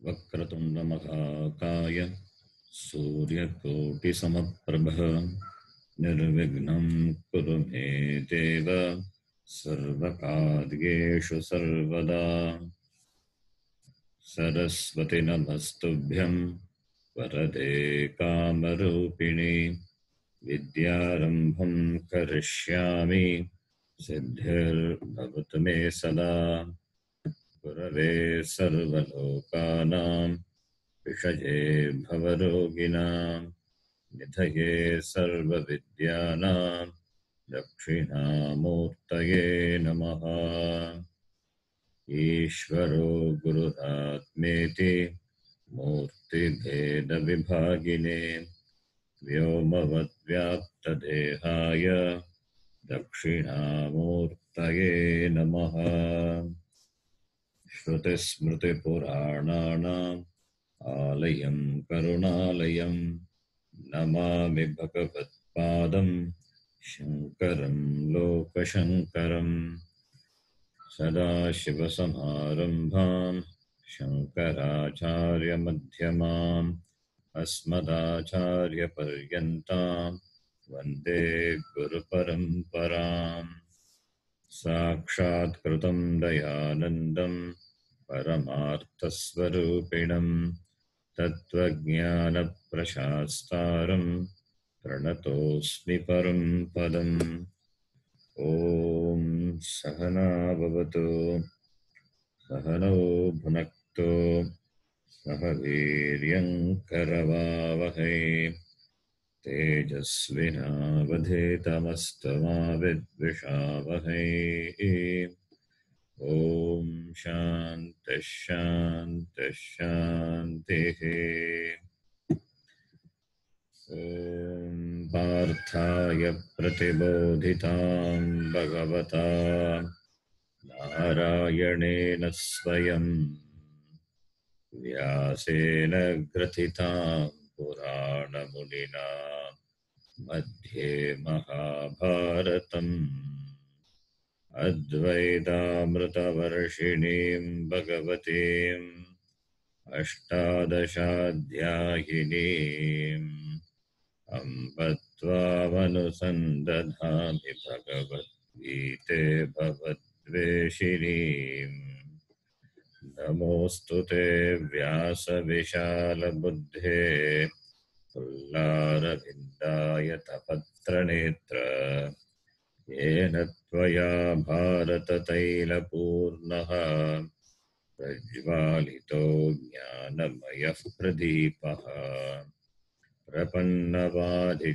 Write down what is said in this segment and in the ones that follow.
वक्रतुण्डमहाकाय सूर्यकोटिसमप्रभः निर्विघ्नं कुरु मे देव सर्वकार्येषु सर्वदा। सरस्वति नमस्तुभ्यं वरदे कामरूपिणि विद्यारम्भं करिष्यामि सिद्धिर्भवतु मे सदा। गुरवे सर्वलोकानां विषये भवरोगिणां निधये सर्वविद्यानां दक्षिणामूर्तये नमः। ईश्वरो गुरुरात्मेति मूर्तिभेदविभागिने व्योमवद्व्याप्तदेहाय दक्षिणामूर्तये नमः। श्रुतिस्मृतिपुराणानाम् आलयं करुणालयं नमामि भगवत्पादं शङ्करं लोकशङ्करम्। सदाशिवसमारम्भां शङ्कराचार्यमध्यमाम् अस्मदाचार्यपर्यन्तां वन्दे गुरुपरम्पराम्। साक्षात्कृतं दयानन्दं परमार्थस्वरूपिणं तत्त्वज्ञानप्रशास्तारं प्रणतोऽस्मि परं पदम्। ॐ सहना भवतु सहनौ भुनक्तु सह वीर्यं करवावहै तेजस्विनावधीतमस्तमा विद्विषावहै। ॐ शान्तिः शान्तिः शान्तिः। ॐ पार्थाय प्रतिबोधितां भगवता नारायणेन स्वयं व्यासेन ग्रथितां पुराणमुनिना मध्ये महाभारतम् अद्वैतामृतवर्षिणीं भगवतीम् अष्टादशाध्यायिनीम् अम्ब त्वामनुसन्दधामि भगवद्गीते भवद्वेषिणीम्। नमोऽस्तु ते व्यासविशालबुद्धे पुल्लारविन्दायतपत्रनेत्र येन त्वया भारततैलपूर्णः प्रज्वालितो ज्ञानमयः प्रदीपः प्रपन्नवादिजाताय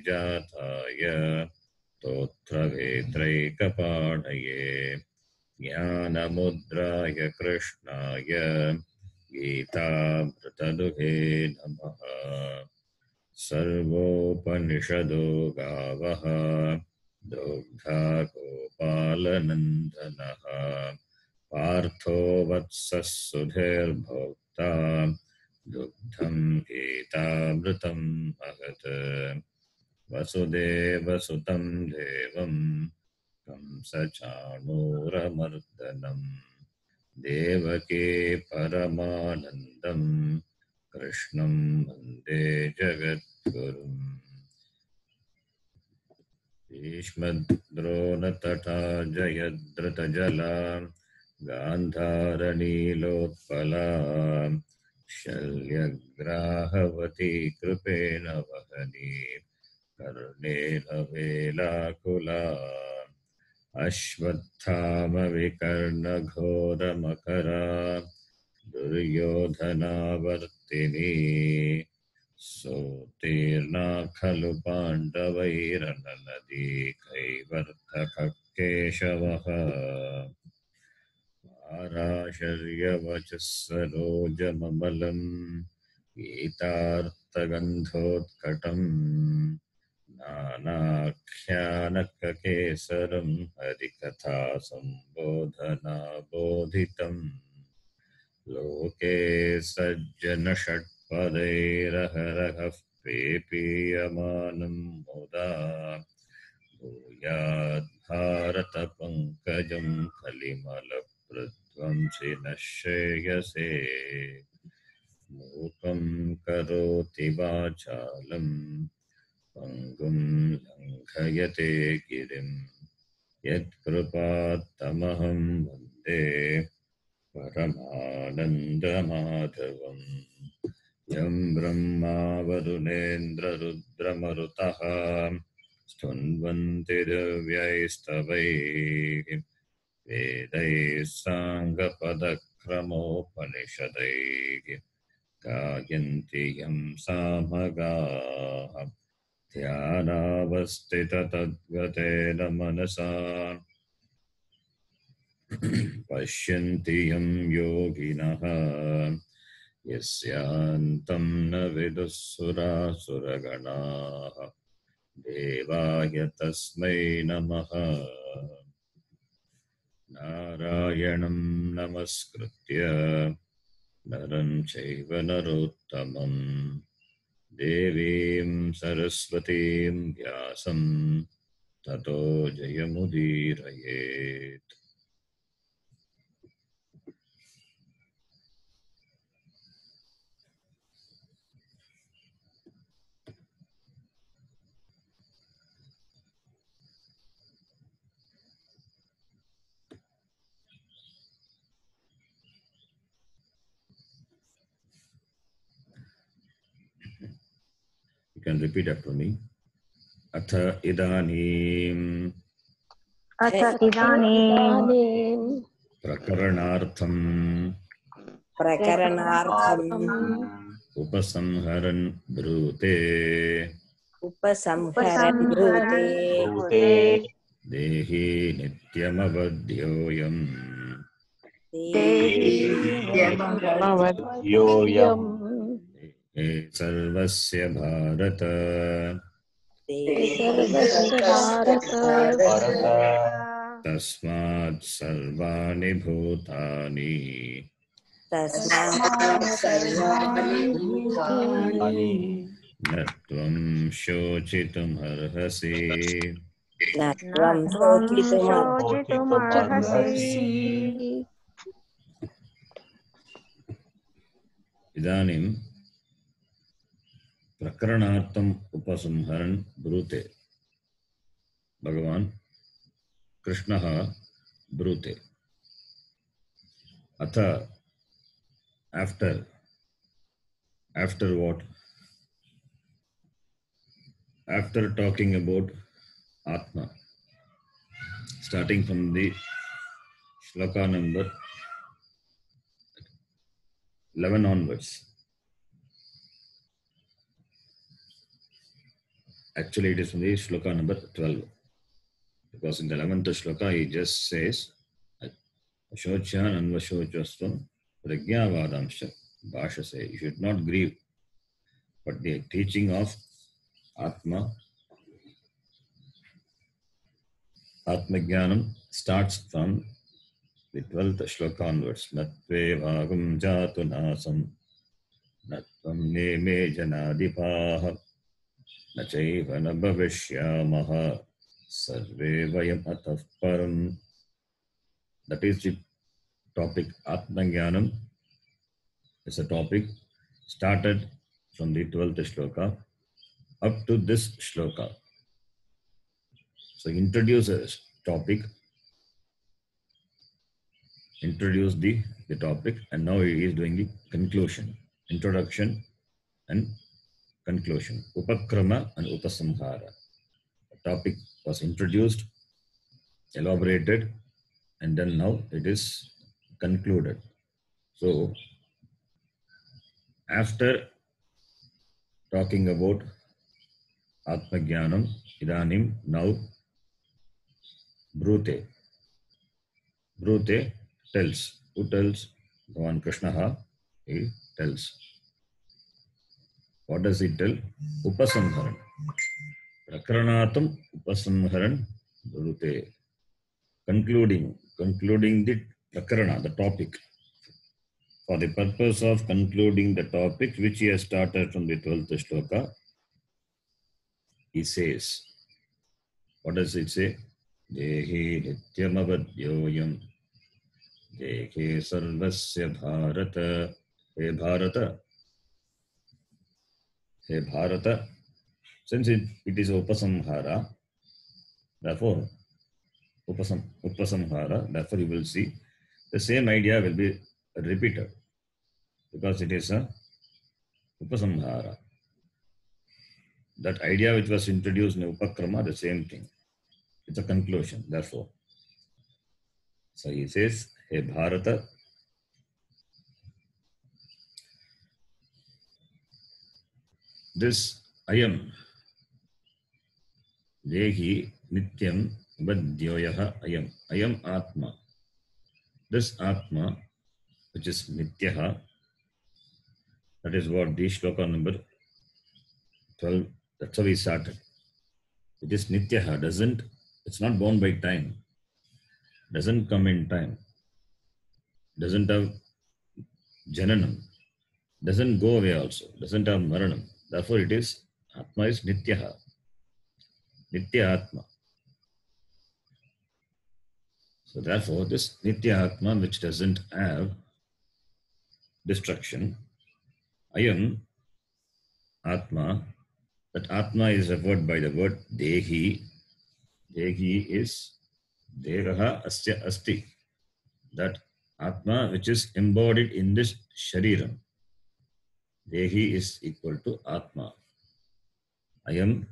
स्तोत्रवेत्रैकपाणये ज्ञानमुद्राय कृष्णाय गीतामृतदुहे नमः। सर्वोपनिषदो गावः दुग्धा गोपालनन्दनः पार्थो वत्सः सुधीर्भोक्ता दुग्धं गीतामृतं महत्। वसुदेवसुतं देवं कंसचाणूरमर्दनं देवकी परमानन्दं कृष्णं वन्दे जगद्गुरुम्। भीष्मद्रोणतटा जयद्रथजला गान्धारनीलोत्पला शल्यग्राहवती कृपेण वहनी कर्णेन वेलाकुला अश्वत्थामविकर्णघोरमकरा दुर्योधनावर्तिनी सोत्तीर्णा खलु पाण्डवैरननदी कैवर्तकः केशवः पाराशर्यवचः सरोजममलम् गीतार्थगन्धोत्कटम् नानाख्यानककेसरं हरिकथा सम्बोधना बोधितम् लोके सज्जनषट्पदैरहरहः पेपीयमानं मुदा भूयाद्भारतपङ्कजं कलिमलप्रध्वंसिनः श्रेयसे। मूकं करोति वाचालं पङ्गुं लङ्घयते गिरिं यत्कृपात्तमहं वन्दे परमानन्दमाधवम् यं ब्रह्मा वरुणेन्द्ररुद्रमरुतः स्तुन्वन्ति दिव्यैस्तवैः वेदैः साङ्गपदक्रमोपनिषदैः गायन्ति यं सामगाः ध्यानावस्थिततद्गतेन मनसा पश्यन्ति यं योगिनः यस्यान्तं न विदुःसुरासुरगणाः देवाय तस्मै नमः नारायणं नमस्कृत्य नरं चैव नरोत्तमं देवीं सरस्वतीं व्यासं ततो जयमुदीरयेत्। You can repeat after me. Atha idanim prakaranaartham upasamharan brute dehi nityamavadhyoyam sarvasya bharata tasmat sarvani bhutani natvam shochitum arhasi idanim prakaranartham upasamharan brute. Bhagavan Krishnaha brute. Atha, after what? After talking about Atma, starting from the shloka number 11 onwards. Actually, it is from the shloka number 12. Because in the 11th shloka, he just says, Ashochan anvashochastvam pragyavadamsha bhashase. You should not grieve. But the teaching of Atma Jnanam starts from the 12th shloka onwards. Natve bhagam jatu nasam natvam neme janadipaha nachaiva nabhavishyamaha sarve vayam atah param. That is the topic. Atma Jnanam is a topic started from the 12th shloka up to this shloka. So introduce a topic, introduce the topic, and now he is doing the conclusion, introduction and conclusion. Upakrama and Upasamhara. The topic was introduced, elaborated, and then now it is concluded. So after talking about Atma Jnanam, Idanim, now Brute tells. Who tells? Bhagavan Krishna, he tells. What does he tell? Upasamharan. Prakaranatam Upasamharan Brute. Concluding the Prakarana, the topic. For the purpose of concluding the topic which he has started from the 12th shloka, he says, what does it say? Dehi nityamavadyoyam Dekhe sarvasya bharata. Hey Bharata, Hey Bharata, since it is Upasamhara, therefore Upasamhara, therefore you will see the same idea will be repeated because it is a Upasamhara. That idea which was introduced in Upakrama, the same thing. It's a conclusion, therefore. So he says, Hey Bharata, this Ayam, Dehi, Nityam, Vadyoyaha, Ayam Atma. This Atma, which is Nityaha, that is what the shloka number 12, that's how we started. It is Nityaha, it's not bound by time, doesn't come in time, doesn't have Jananam, doesn't go away also, doesn't have Maranam. Therefore it is, Atma is Nityaha, Nitya Atma. So therefore this Nitya Atma which doesn't have destruction, Ayam Atma, that Atma is referred by the word Dehi. Dehi is Devaha Asya Asti. That Atma which is embodied in this Shariram. Dehi is equal to Atma. Ayam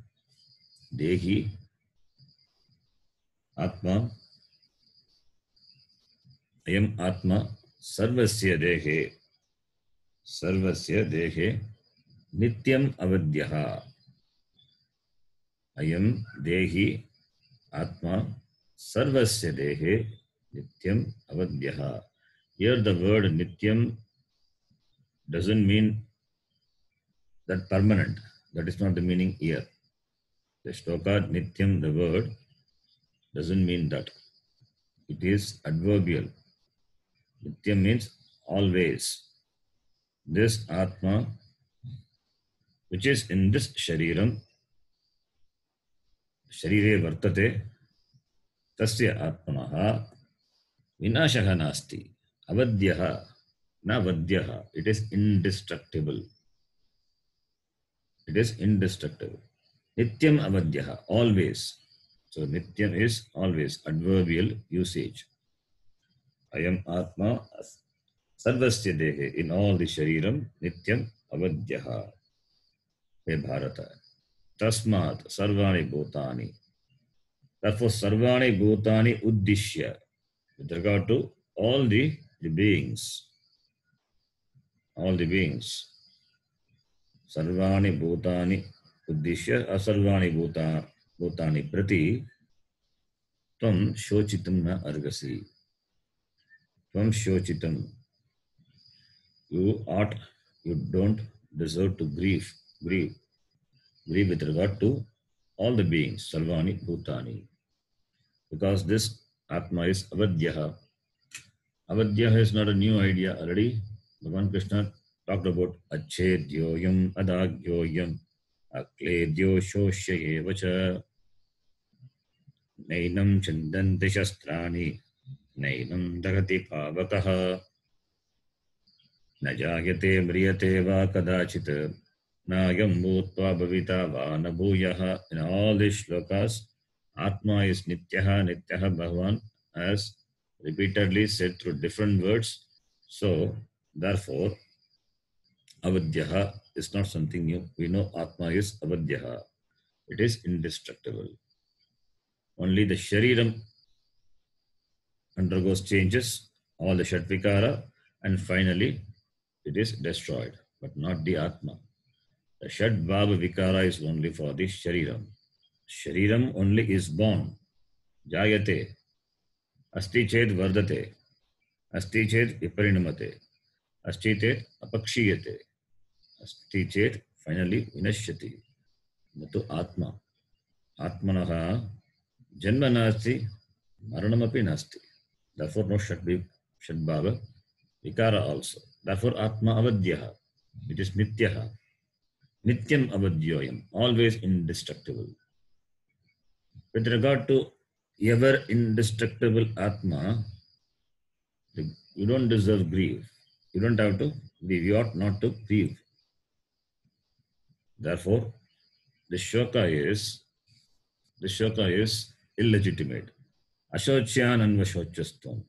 Dehi Atma. Ayam Atma Sarvasya Dehe. Sarvasya Dehe Nityam Avadyaha. Ayam Dehi Atma Sarvasya Dehe Nityam Avadyaha. Here the word Nityam doesn't mean that permanent. That is not the meaning here. The shloka Nityam, the word, doesn't mean that. It is adverbial. Nityam means always. This Atma, which is in this Shariram, Sharire Vartate, Tasya Atmanaha, Vinashaha Nasti, Avadyaha, Na Vadyaha. It is indestructible. It is indestructible. Nityam Avadyaha, always. So Nityam is always, adverbial usage. Ayam Atma Sarvasya Dehe, in all the Shariram, Nityam Avadyaha. Hey Bharata. Tasmat Sarvani Bhutani. Therefore, Sarvani Bhutani Uddishya, with regard to all the beings. All the beings. Sarvani Bhutani Uddishya, Asarvani Bhutani Prati, Tvam Shochitam Na Argasi. Tvam Shochitam. You don't deserve to grieve with regard to all the beings, Sarvani Bhutani. Because this Atma is Avadyaha. Avadyaha is not a new idea. Already Bhagavan Krishna talked about Achedyoyam Adagyoyam Akledyo Shoshayevacha Nainam Chandanti Shastrani Nainam Dagati Pavakaha Najayate Mriyate Va Kadachit Nayam Bhutva Bhavita Va Nabhuyaha. In all these shlokas, Atma is Nityaha, Nityaha Bhagavan has repeatedly said through different words. So, therefore, Avadyaha is not something new. We know Atma is Avadyaha. It is indestructible. Only the Shariram undergoes changes, all the Shatvikara, and finally it is destroyed, but not the Atma. The Shat Bhava Vikara is only for the Shariram. Shariram only is born. Jayate. Asti ched vardate. Asti ched viparinamate. Asti ched apakshiyate. Asti ched finally vinashyati. Natu Atma. Atmanaha janma nasti maranamapi nasti. Therefore no Shatbhava Vikara also. Therefore Atma Avadyaha. It is Nityaha. Nityam Avadyoyam. Always indestructible. With regard to ever indestructible Atma, you don't deserve grief. You don't have to grieve. You ought not to grieve. Therefore, this shoka is illegitimate. Ashochyan and Vashochastvam.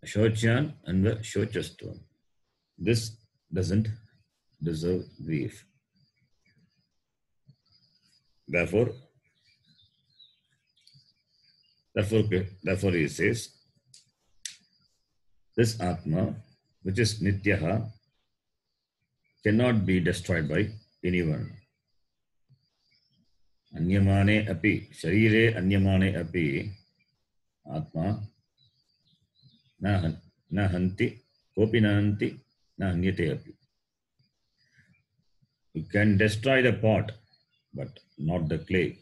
Ashochyan and Vashochastvam. This doesn't deserve grief. Therefore, he says, this Atma, which is Nityaha, cannot be destroyed by anyone. Anyamane api, sharire anyamane api, Atma, na hanti, kopi na hanti, na hanyate api. You can destroy the pot, but not the clay.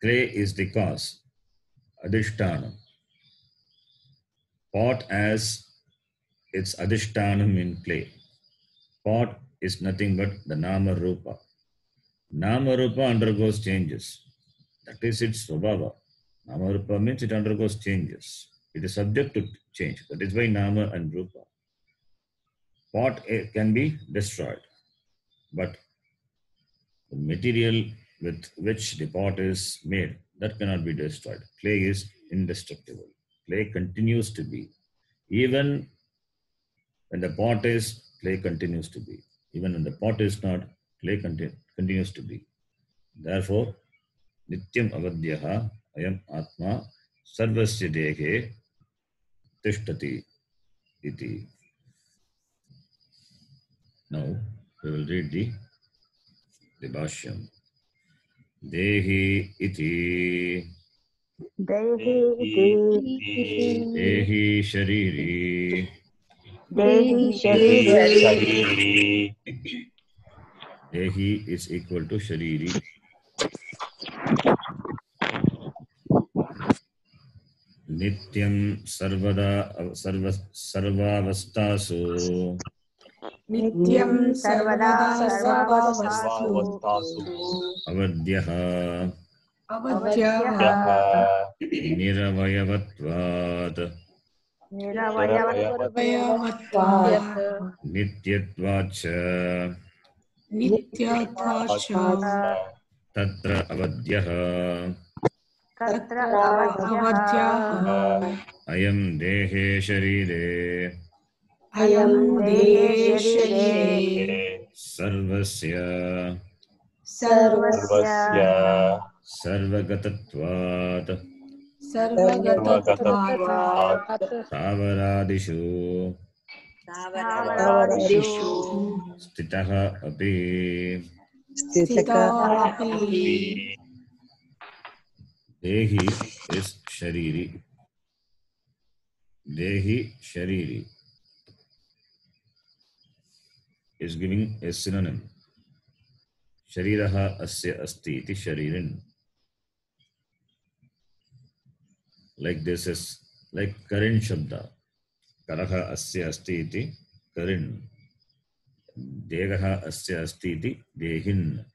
Clay is the cause, adhishtanam. Pot as its adhishtanam in clay. Pot is nothing but the nama rupa. Nama rupa undergoes changes. That is its svabhava. Nama rupa means it undergoes changes. It is subject to change. That is why nama and rupa. Pot can be destroyed, but the material with which the pot is made, that cannot be destroyed. Clay is indestructible. Clay continues to be. Even when the pot is, clay continues to be. Even when the pot is not, clay continues to be. Therefore, Nityam avadhyaha ayam atma sarvasya dehe tishtati iti. Now, we will read the Bhashyam. Dehi iti. Dehi iti. Dehi shariri. Dehi shariri. Dehi is equal to shariri. Nityam sarvavastasu. Nityam sarvada sarvavastu. Avadhyaha. Niravayavatvat. Nityatvacha. Tatra avadhyaha. Ayam dehe sharire. Sarvasya. Sarvagatatvat. Tavaradishu. Stitaha api. Dehi is shariri. Dehi shariri is giving a synonym. Shariraha asya asti iti sharirin. Like this is like Karin Shabda. Karaha asya asti iti Karin. Degaha asya asti iti Dehin.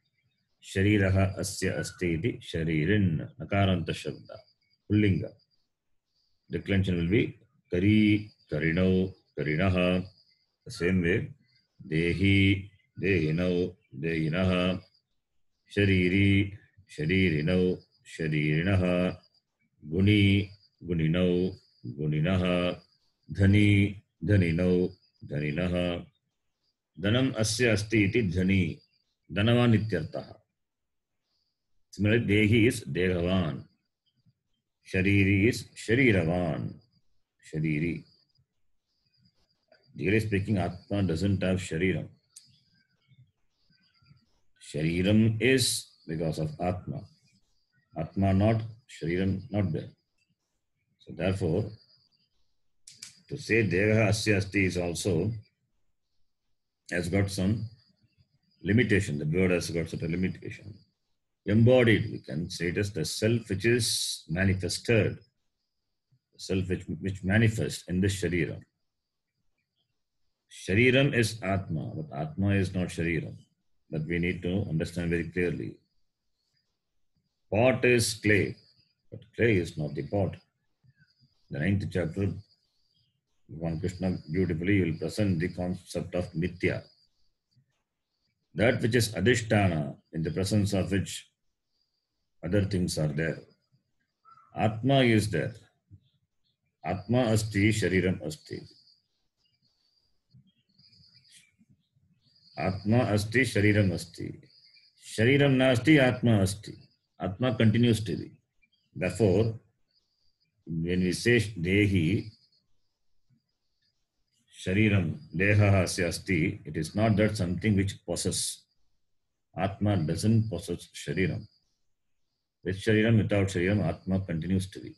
Shariraha asya asti iti Sharirin. Nakaranta Shabda. Pullinga. Declension will be Kari, Karinau, Karinaha. The same way. Dehi, Dehinau, Dehinaha. Shariri, Sharirinau, Sharirinaha. Guni, Guninau, Guninaha. Dhani, Dhaninau, Dhaninaha. Dhanam asya asti iti dhani. Dhanavan ityartaha. Similarly, Dehi is Dehavan. Shariri is Shariravan. Shariri. Really speaking, Atma doesn't have Shariram. Shariram is because of Atma. Atma not, Shariram not there. So therefore, to say Deha Asya Asti is also has got some limitation. The word has got such a limitation. Embodied, we can say it as the self which is manifested, the self which manifests in this Shariram. Shariram is Atma, but Atma is not Shariram. That we need to understand very clearly. Pot is clay, but clay is not the pot. The 9th chapter, Bhagavan Krishna beautifully will present the concept of Nitya. that which is adhisthana, in the presence of which other things are there. Atma is there. Atma asti, shariram asti. Atma asti, shariram asti. Shariram nasti, atma asti. Atma continues to be. Therefore, when we say dehi, shariram, deha asya asti, it is not that something which possesses. Atma doesn't possess shariram. With shariram, without shariram, Atma continues to be.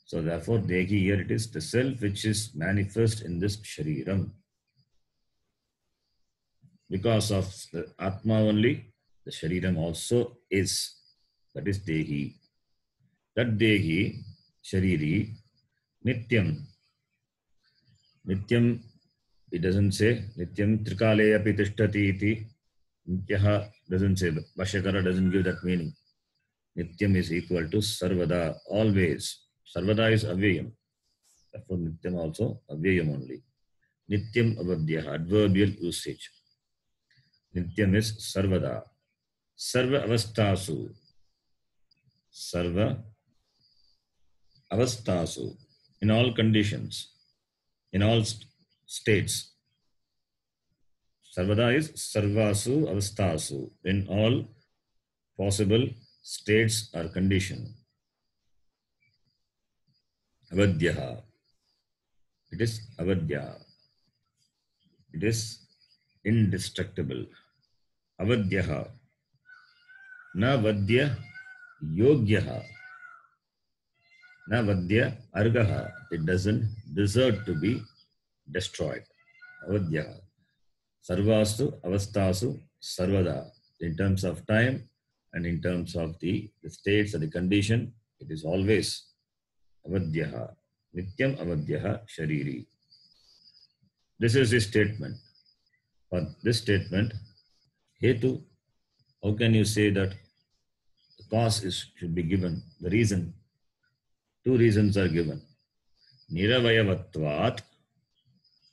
So therefore, dehi here it is the self which is manifest in this shariram. Because of the Atma only, the shariram also is. That is dehi. That dehi, shariri, nityam. Nityam, it doesn't say. Nityam trikale api tishtati iti. Nityaha doesn't say. Bhashyakara doesn't give that meaning. Nityam is equal to sarvada, always. Sarvada is avyayam. Therefore, nityam also avyayam only. Nityam avadhyaha, adverbial usage. Nityam is sarvada. Sarva avastasu. Sarva avastasu. In all conditions, in all states. Sarvada is sarvasu avastasu. In all possible states or condition. Avadhyaha. It is avadhya. It is indestructible. Avadhyaha. Na vadhya yogyaha. Na vadhya argaha. It doesn't deserve to be destroyed. Avadhyaha. Sarvastu avastasu sarvada. In terms of time and in terms of the states or the condition, it is always avadhyaha. Nityam avadhyaha shariri. This is his statement. For this statement, hetu, how can you say that the cause should be given? The reason, two reasons are given. Niravayavatvat,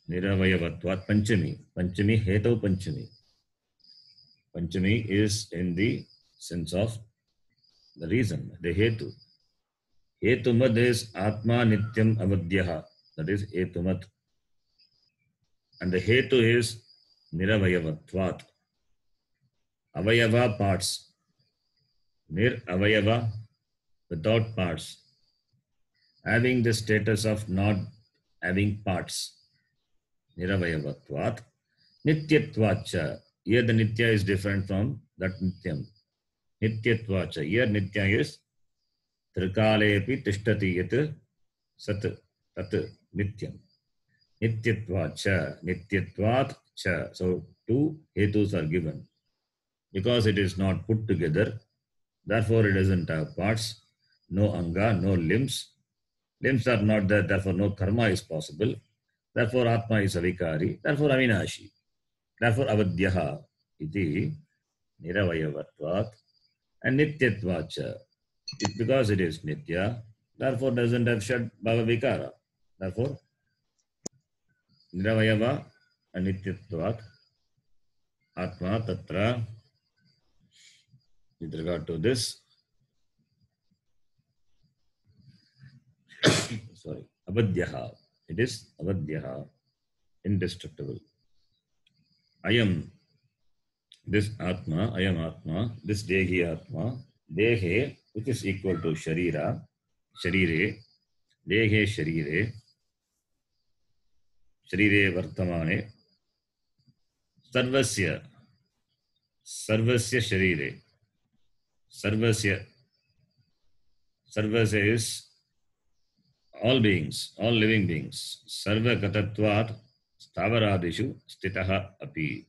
panchami. Panchami, hetu panchami. Panchami is in the sense of the reason, the hetu. Hetumat is atma nityam avadhyaha. That is hetumat. And the hetu is niravayavatvat. Avayava, parts. Nir avayava, without parts. Having the status of not having parts. Niravayavatvat. Nityatvacha. Here the nitya is different from that nityam. Nityatvacha. Here nitya is trikalepi tishtati yat sat tat nityam. Nityatvacha. Nityatvat cha. So two hetus are given. Because it is not put together, therefore it doesn't have parts, no anga, no limbs. Limbs are not there, therefore no karma is possible. Therefore Atma is avikari, therefore avinashi. Therefore avadhyaha iti niravayavatvat and nityatvacha. Because it is nitya, therefore doesn't have shad bhava vikara. Therefore niravayava and nityatvat Atma tatra. With regard to this, sorry, avadhyaha. It is avadhyaha, indestructible. Ayam, this Atma, ayam Atma, this dehi Atma, dehe, which is equal to sharira, sharire, dehe sharire, sharire vartamane, sarvasya, sarvasya sharire, sarvasya, sarvasya is all beings, all living beings. Sarva gatatvat stavaradishu stitaha api.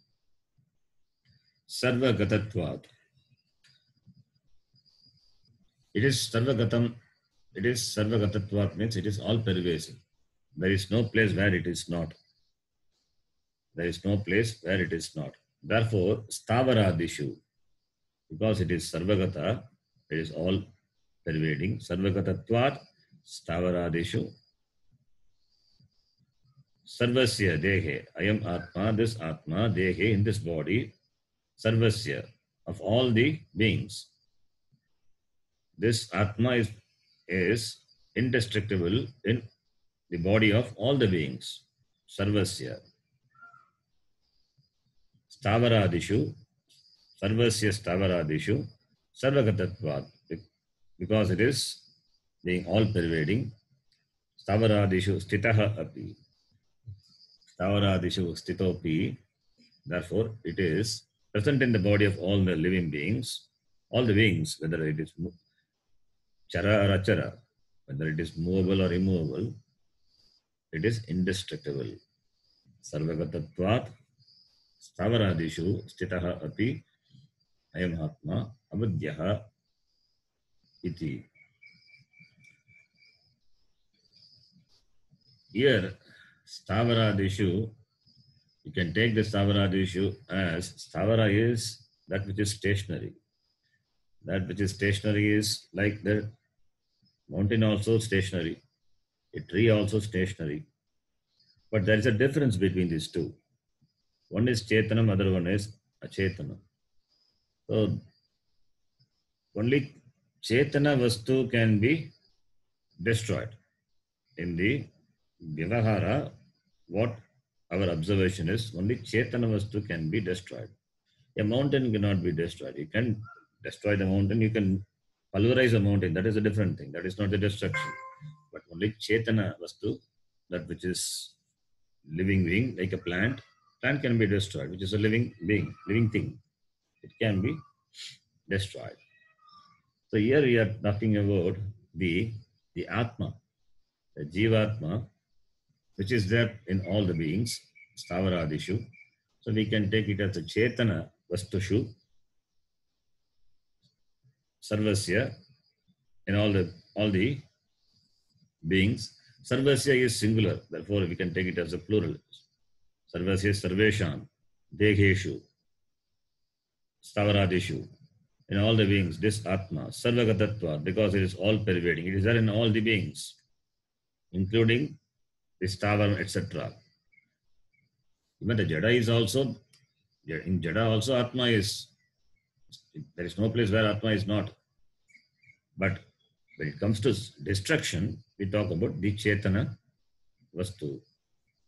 Sarva gatatvat. It is sarva gatam. It is sarva gatatvat means it is all pervasive. There is no place where it is not. There is no place where it is not. Therefore, stavaradishu, because it is sarvagata, it is all pervading. Sarvagatatvat. Stavaradeshu Sarvasya dehe. I am Atma, this Atma, dehe, in this body. Sarvasya, of all the beings. This Atma is indestructible in the body of all the beings. Sarvasya. Stavaradishu. Sarvasya Stavaradishu. Sarvagatatvat. Because it is being all pervading. Stavaradishu stitaha api. Stavaradishu stitopi. Therefore, it is present in the body of all the living beings. All the beings, whether it is chara or achara, whether it is movable or immovable, it is indestructible. Sarvagatatvat stavaradishu stitaha api ayam atma avadyaha iti. Here, stavaradishu, you can take the stavaradishu as stavara is that which is stationary. That which is stationary is like the mountain also stationary, a tree also stationary. But there is a difference between these two. One is chetanam, other one is achetanam. So only chetana vastu can be destroyed. In the Vyavahara, what our observation is, only chetana vastu can be destroyed. A mountain cannot be destroyed. You can destroy the mountain, you can pulverize a mountain, that is a different thing. That is not the destruction. But only chetana vastu, that which is living being, like a plant can be destroyed, which is a living being, living thing. It can be destroyed. So here we are talking about the Atma, the Jivatma, which is there in all the beings, Stavaradishu. So we can take it as a Chetana Vastushu, Sarvasya, in all the beings. Sarvasya is singular, therefore we can take it as a plural. Sarvasya Sarvesham, Degheshu, Stavaradishu. In all the beings, this Atma, Sarvagatatva, because it is all pervading. It is there in all the beings, including the Stavar, etc. Even the Jada is also, in Jada also Atma is, there is no place where Atma is not. But when it comes to destruction, we talk about the Chetana Vastu.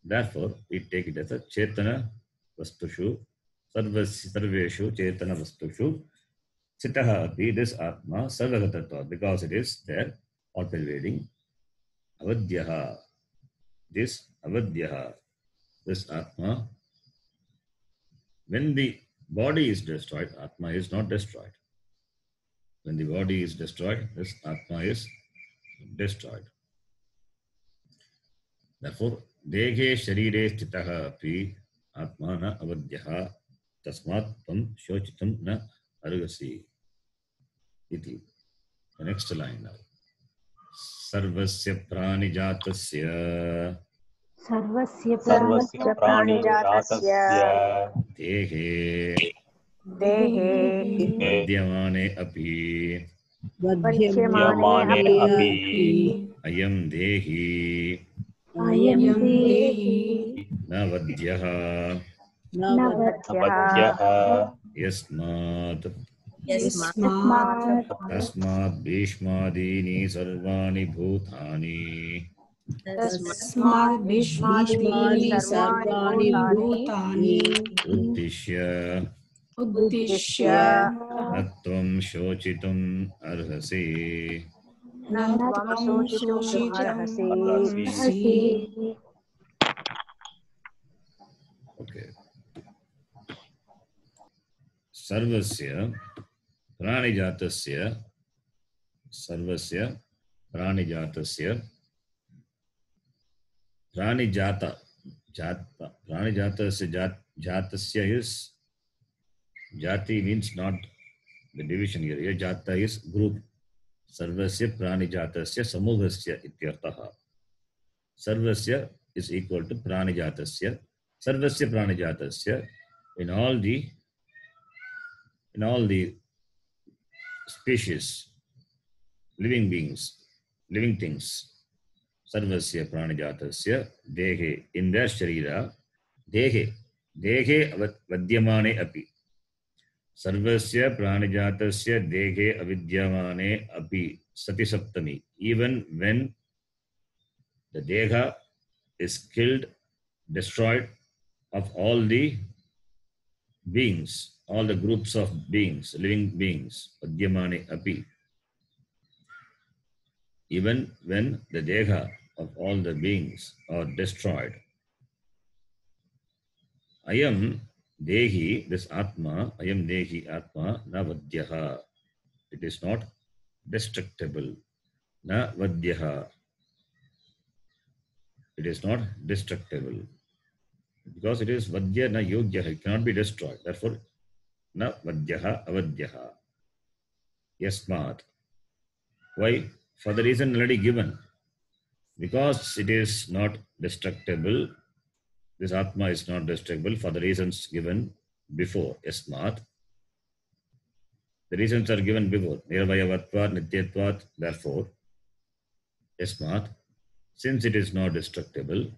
Therefore, we take it as a Chetana Vastushu, Sarveshu Chetana Vastushu, Sitaha api, this Atma, Sarvagatatva, because it is there, all pervading. Avadyaha, this Avadyaha, this Atma, when the body is destroyed, Atma is not destroyed. When the body is destroyed, this Atma is destroyed. Therefore, Deghe Sharire Stitaha api, Atma na Avadyaha, Tasmat Tam Shochitam na Arugasi. Iti. The next line now. Sarvasya Pranijatasya Sarvasya Pranijatasya Dehe Dehe Vadyamane api Vadyamane api Ayam Dehi Ayam Dehi Na Vadyaha Navadyaha Yasmat Yasmat Tasmat Bhishmadini Sarvani Bhutani Tasmat Bhishmadini Sarvani Bhutani Uddishya Uddishya Natvam Shochitum Arhasi. Natvam Sochitum Arhasi. Okay. Sarvasya Pranijatasya Sarvasya Pranijatasya Pranijata Jata Pranijatasya Jatasya is Jati means not the division here. Here Jata is group. Sarvasya Pranijatasya Samuhasya ityartaha. Sarvasya is equal to Pranijatasya. Sarvasya Pranijatasya in all the species, living beings, living things. सर्वस्य प्राणिजातस्य देहे in their sharira देहे वद्यमाने अपि सर्वस्य प्राणिजातस्य देहे अविद्यमाने अपि सति सप्तमी even when the deha is killed, destroyed of all the beings, all the groups of beings, living beings, Adyamane api. Even when the deha of all the beings are destroyed. Ayam dehi, this atma, ayam dehi atma, na vadyaha. It is not destructible. Na vadyaha. It is not destructible. Because it is vadya na yogya, it cannot be destroyed. Therefore, na vadyaha avadyaha. Yasmat. Why? For the reason already given. Because it is not destructible, this atma is not destructible for the reasons given before. Yasmat. The reasons are given before. Nirvayavatvat, nityatvat. Therefore, yasmat. Since it is not destructible,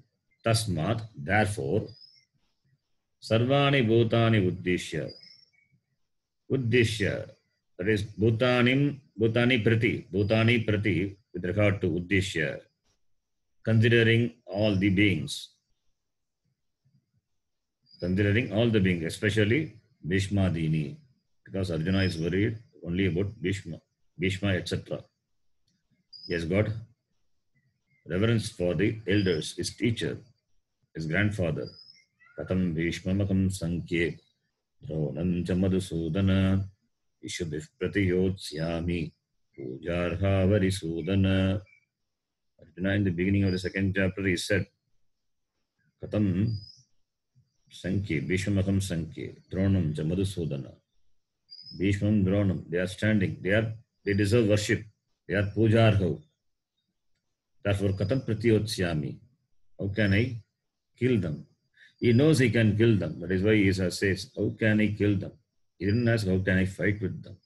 tasmat. Therefore, sarvani bhutani uddishya. Uddishya. That is bhutani prati with regard to uddishya. Considering all the beings, especially Bhishmadini, because Arjuna is worried only about Bhishma, etc. He has got reverence for the elders, his teacher, his grandfather. Katam Bhishmamakam Sankye Dronam Chamadusudana Ishubhif Pratiyotsyami Pujarha Varisudana. Arjuna, in the beginning of the second chapter, he said, Katam Sankye, Bhishmamakam Sankye, Dronam Chamadusudana. Bhishmam, Dronam, they are standing, they deserve worship, they are Pujarha. Therefore, Katam Pratiyotsyami. How can I kill them? He knows he can kill them. That is why he says, how can I kill them? He didn't ask, how can I fight with them?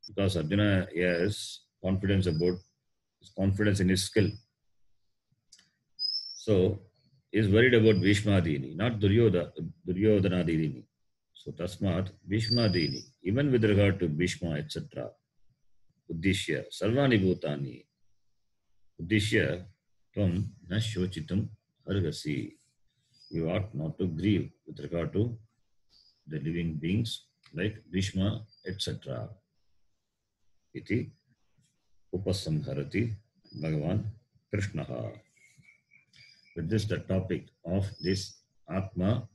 Because Arjuna has confidence in his skill. So, he is worried about Bhishmadini, not Duryodhanadini. So, Tasmat, Bhishmadini, even with regard to Bhishma, etc. Uddishya, Sarvani Bhutani. Uddishya, Tvam na shochitam argasi. You ought not to grieve with regard to the living beings like Bhishma, etc. Iti upasamharati Bhagavan Krishna. With this, the topic of this Atma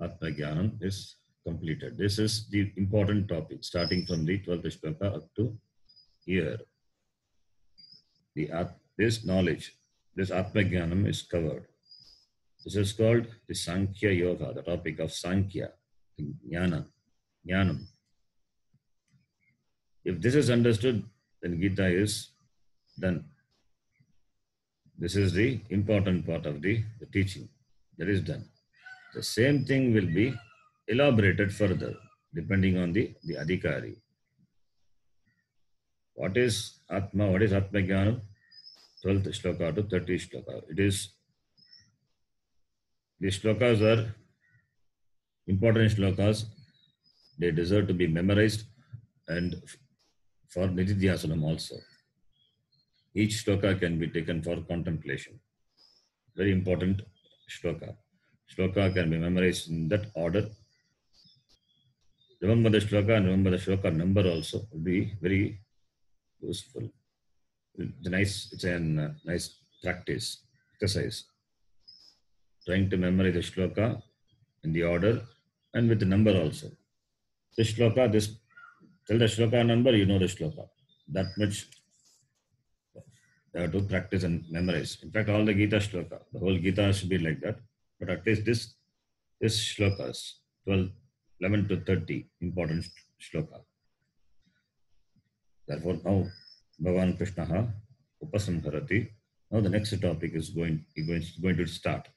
Jnanam is completed. This is the important topic starting from the 12th shloka up to here. This knowledge, this Atma Jnanam is covered. This is called the Sankhya Yoga, the topic of Sankhya, Jnanam. If this is understood, then Gita is done. This is the important part of the teaching. That is done. The same thing will be elaborated further, depending on the Adhikari. What is Atma? What is Atma Jnanam? 12th shloka to 30th shloka. These shlokas are important shlokas. They deserve to be memorized and for Nididhyasanam also. Each shloka can be taken for contemplation. Very important shloka. Shloka can be memorized in that order. Remember the shloka and remember the shloka number also will be very useful. It's a nice practice, exercise. Trying to memorize the shloka in the order and with the number also. This shloka, tell the shloka number, you know the shloka. That much you have to practice and memorize. In fact, all the Gita shloka, the whole Gita should be like that. But at least this shlokas, 11 to 30, important shloka. Therefore, now Bhagavan Krishna upasamharati. Now the next topic is going to start.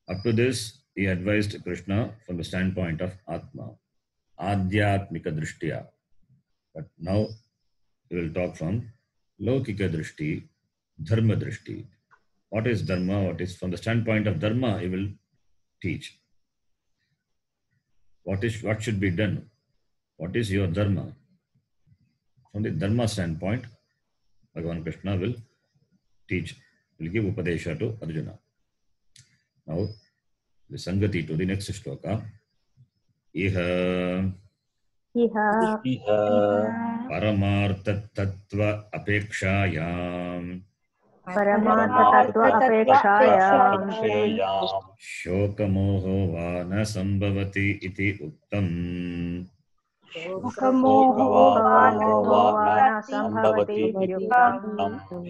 Up to this, he advised Krishna from the standpoint of Atma, Adhyatmika Drishtya. But now we will talk from Laukika Drishti, Dharma Drishti. What is dharma? What is from the standpoint of dharma? He will teach. What should be done? What is your dharma? From the dharma standpoint, Bhagavan Krishna will teach, will give upadesha to Arjuna. Now, the Sangati to the next shloka. Iha Paramartha Tattva Apekshayam Shokamoho va na sambhavati iti uktam.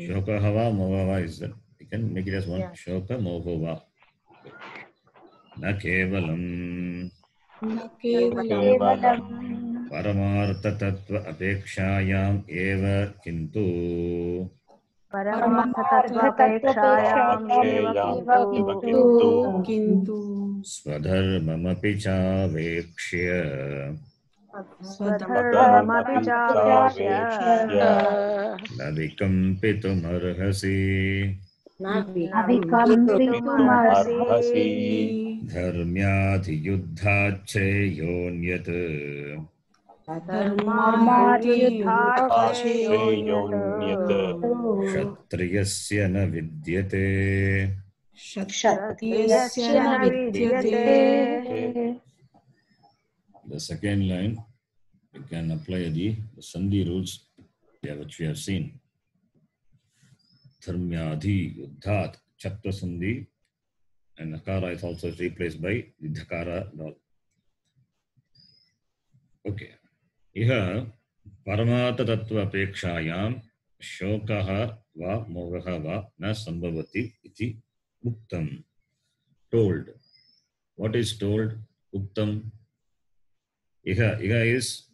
Shokahava mohava is that. You can make it as one. Shoka mohova. Na kevalam. Paramartha tattva apekshayam eva kintu. किन्तु Swadharmamapi chavekshya. Navikampitum arhasi. Dharmyadhi yuddhacheyonyat. Kshatriyasya na vidyate. The second line, we can apply the Sandhi rules which we have seen. Dharmyadhi yuddhat, Chatra Sandhi, and Akara is also replaced by the Dhakara. Okay. Iha Paramata Tattva Apekshayam Shokaha va Mogaha va na sambhavati iti uktam. Told. What is told? Uktam. Iha is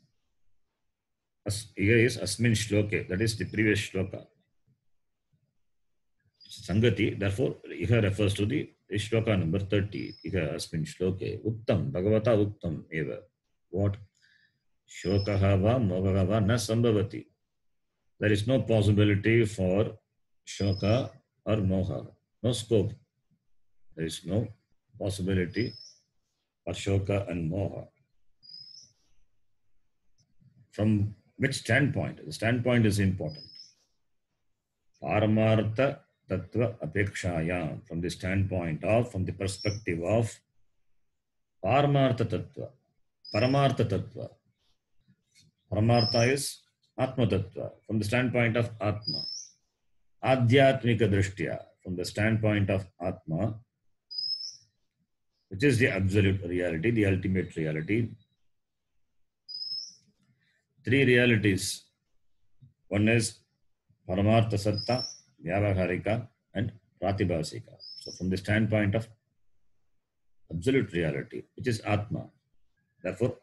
asmin shloke. That is the previous shloka. Sangati. Therefore, iha refers to the shloka number 30. Iha asmin shloke. Uktam. Bhagavata uktam eva. What? Shokaha va mogaha va na sambhavati. There is no possibility for shoka or moha. No scope. There is no possibility for shoka and moha. From which standpoint? The standpoint is important. Paramartha tattva apekshayam. From the standpoint of, from the perspective of Paramartha tattva. Paramartha tattva. Paramartha is Atma tattva. From the standpoint of Atma. Adhyatmika drishtya. From the standpoint of Atma, which is the absolute reality, the ultimate reality. Three realities. One is Paramartha Satta, Vyavaharika, and Pratibhasika. So from the standpoint of absolute reality, which is Atma. Therefore,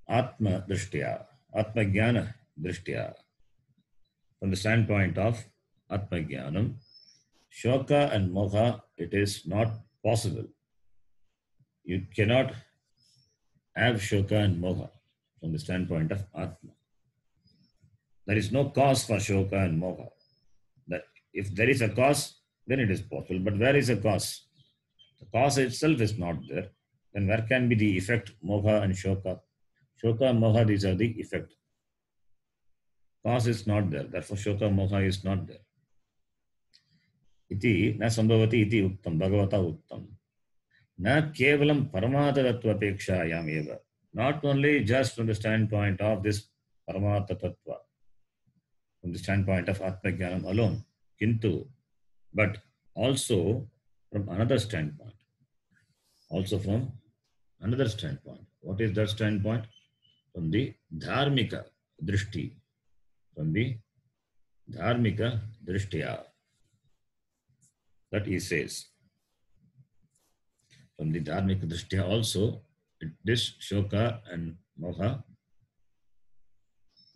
Atma Drishtya, Atma Jnana Drishtya. From the standpoint of Atma Jnanam, Shoka and Moha, it is not possible. You cannot have Shoka and Moha from the standpoint of Atma. There is no cause for Shoka and Moha. That if there is a cause, then it is possible. But where is a cause? The cause itself is not there. Then where can be the effect, Moha and Shoka? Shoka and Moha, these are the effect. Cause is not there. Therefore, Shoka and Moha is not there. Iti na sambhavati iti uktam, bhagavata uktam. Na kevalam paramata tattva apekshayam eva. Not only just from the standpoint of this paramata tattva, from the standpoint of Atma Jnanam alone, kintu, but also from another standpoint. Also from another standpoint. What is that standpoint? From the dharmika drishti. From the dharmika drishtya. That he says. From the dharmika drishtya also, this shoka and moha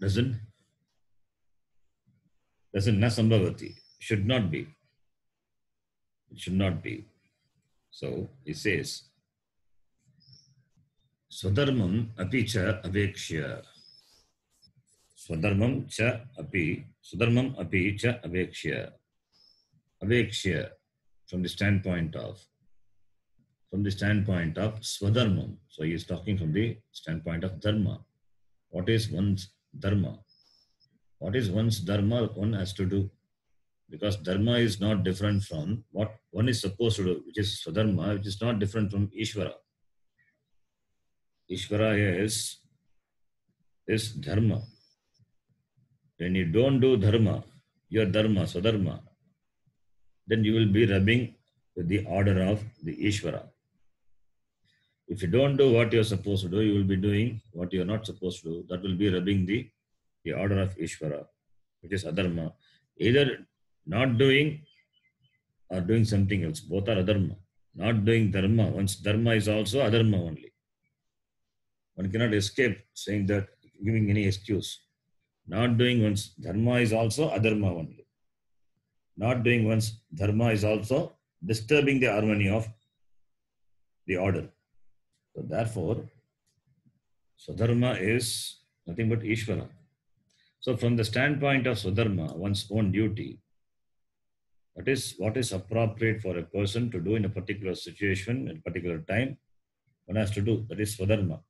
doesn't na sambhavati. Should not be. It should not be. So he says, Swadharmam api cha avekshya. Swadharmam cha api cha avekshya. Avekshya, from the standpoint of Swadharmam. So he is talking from the standpoint of Dharma. What is one's Dharma? What is one's Dharma one has to do? Because Dharma is not different from what one is supposed to do, which is Swadharma, which is not different from Ishvara. Ishvara is Dharma. When you don't do Dharma, your Dharma, Swadharma, then you will be rubbing with the order of the Ishvara. If you don't do what you're supposed to do, you will be doing what you're not supposed to do. That will be rubbing the order of Ishvara, which is Adharma. Either not doing or doing something else. Both are Adharma. Not doing Dharma. Once Dharma is also Adharma only. One cannot escape saying that, giving any excuse. Not doing one's Dharma is also Adharma only. Not doing one's Dharma is also disturbing the harmony of the order. So therefore, Swadharma is nothing but Ishvara. So from the standpoint of Swadharma, one's own duty, that is what is appropriate for a person to do in a particular situation, at a particular time, one has to do. That is Swadharma.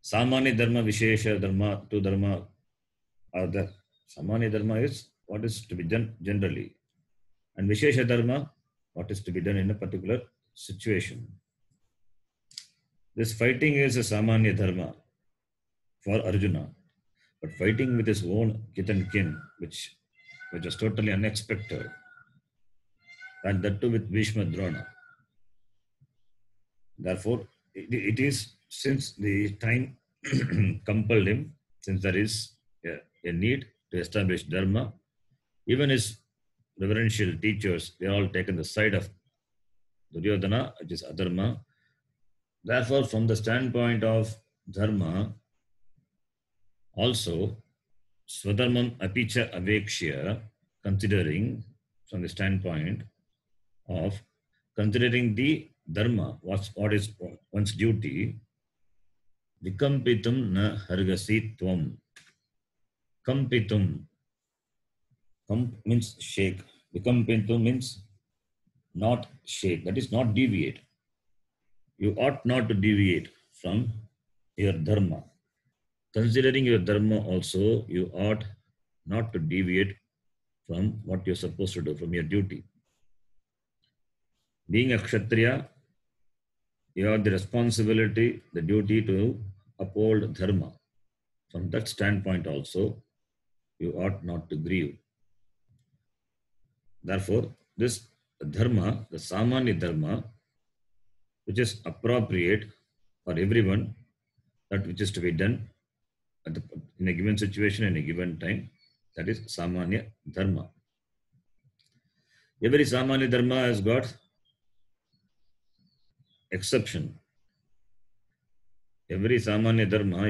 Samanya Dharma, Vishesha Dharma, two Dharma are there. Samanya Dharma is what is to be done generally. And Vishesha Dharma, what is to be done in a particular situation. This fighting is a Samanya Dharma for Arjuna. But fighting with his own kith and kin, which was totally unexpected, and that too with Bhishma Drona. Therefore, it is, since the time compelled him, since there is a need to establish Dharma, even his reverential teachers, they all taken the side of Duryodhana, which is Adharma. Therefore, from the standpoint of Dharma, also, Swadharmam apicha avekshya, considering from the standpoint of considering the Dharma, what is one's duty, vikampitum na hargasi tvam. Kampitum, means shake. Vikampitum means not shake, that is not deviate. You ought not to deviate from your Dharma. Considering your Dharma also, you ought not to deviate from what you're supposed to do, from your duty. Being a Kshatriya, you have the responsibility, the duty to uphold Dharma. From that standpoint also, you ought not to grieve. Therefore, this Dharma, the Samanya Dharma, which is appropriate for everyone, that which is to be done in a given situation, in a given time, that is Samanya Dharma. Every Samanya Dharma has got exception. Every Samanya Dharma,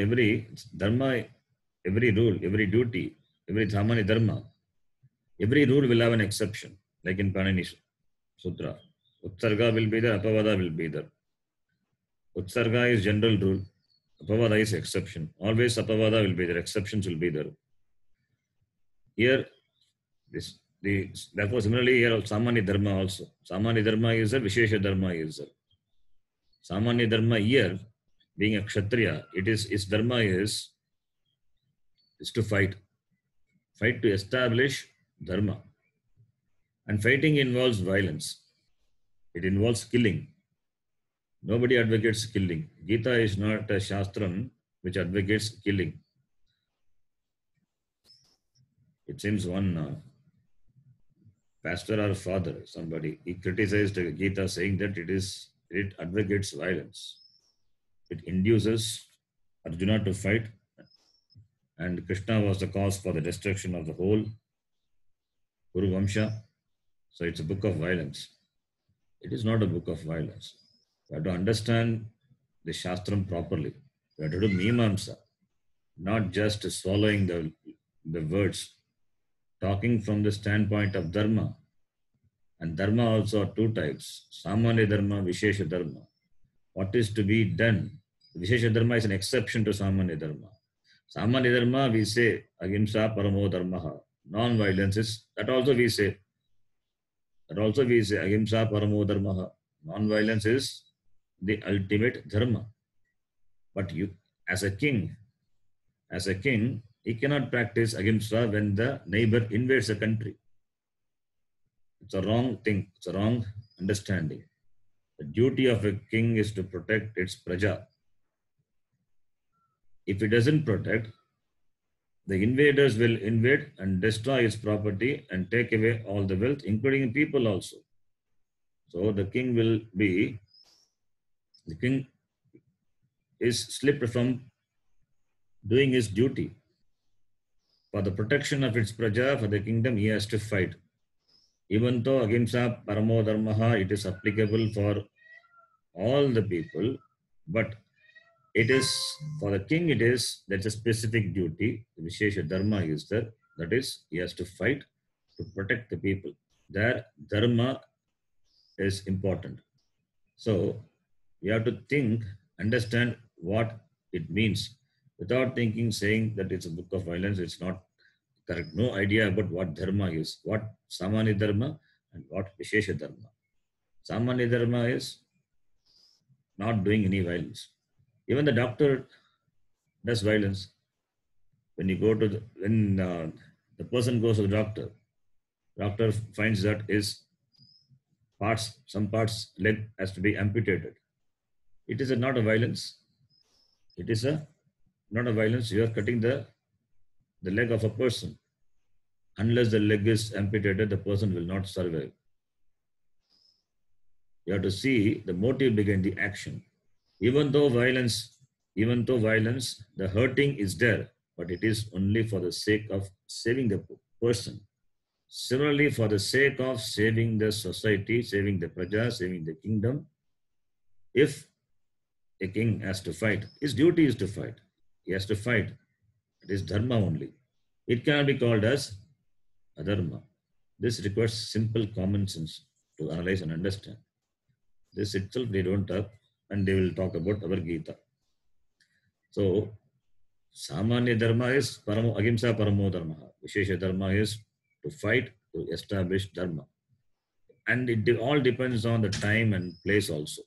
every rule, every duty, every Samanya Dharma, every rule will have an exception. Like in Panini Sutra, Utsarga will be there, Apavada will be there. Utsarga is general rule, Apavada is exception. Always Apavada will be there, exceptions will be there. Here, therefore similarly here Samanya Dharma also. Samanya Dharma is there, Vishesha Dharma is there. Samanya Dharma here, being a Kshatriya, its Dharma is to fight. Fight to establish Dharma. And fighting involves violence. It involves killing. Nobody advocates killing. Gita is not a Shastram which advocates killing. It seems one pastor or father, somebody, he criticized Gita saying that it advocates violence. It induces Arjuna to fight, and Krishna was the cause for the destruction of the whole Kuru Vamsha. So it's a book of violence. It is not a book of violence. We have to understand the Shastram properly. We have to do Mimamsa, not just swallowing the words, talking from the standpoint of Dharma. And Dharma also are two types, Samanya Dharma, Vishesha Dharma. What is to be done? Vishesha Dharma is an exception to Samanya Dharma. Samanya Dharma, we say, Ahimsa Paramo Dharmaha. Non-violence is, that also we say, ahimsa paramo dharma. Non-violence is the ultimate dharma. But you, as a king, he cannot practice ahimsa when the neighbor invades the country. It's a wrong thing. It's a wrong understanding. The duty of a king is to protect its praja. If he doesn't protect, the invaders will invade and destroy its property and take away all the wealth, including people also. So the king is slipped from doing his duty. For the protection of its praja, for the kingdom, he has to fight. Even though ahimsa paramo dharma, it is applicable for all the people, but it is for the king, that's a specific duty. The Vishesha Dharma is there. That is, he has to fight to protect the people. Their dharma is important. So we have to think, understand what it means. Without thinking, saying that it's a book of violence, it's not correct. No idea about what dharma is, what Samanya Dharma and what Vishesha Dharma. Samanya Dharma is not doing any violence. Even the doctor does violence. When you go to the person goes to the doctor finds that his some parts leg has to be amputated. It is not a violence. It is not a violence. You are cutting the leg of a person. Unless the leg is amputated, the person will not survive. You have to see the motive behind the action. Even though violence, the hurting is there, but it is only for the sake of saving the person. Similarly, for the sake of saving the society, saving the praja, saving the kingdom, if a king has to fight, his duty is to fight. He has to fight. It is dharma only. It cannot be called as adharma. This requires simple common sense to analyze and understand. This itself they don't have, and they will talk about our Gita. So, Samanya Dharma is ahimsa paramo dharma. Vishesha Dharma is to fight, to establish dharma. And it all depends on the time and place also.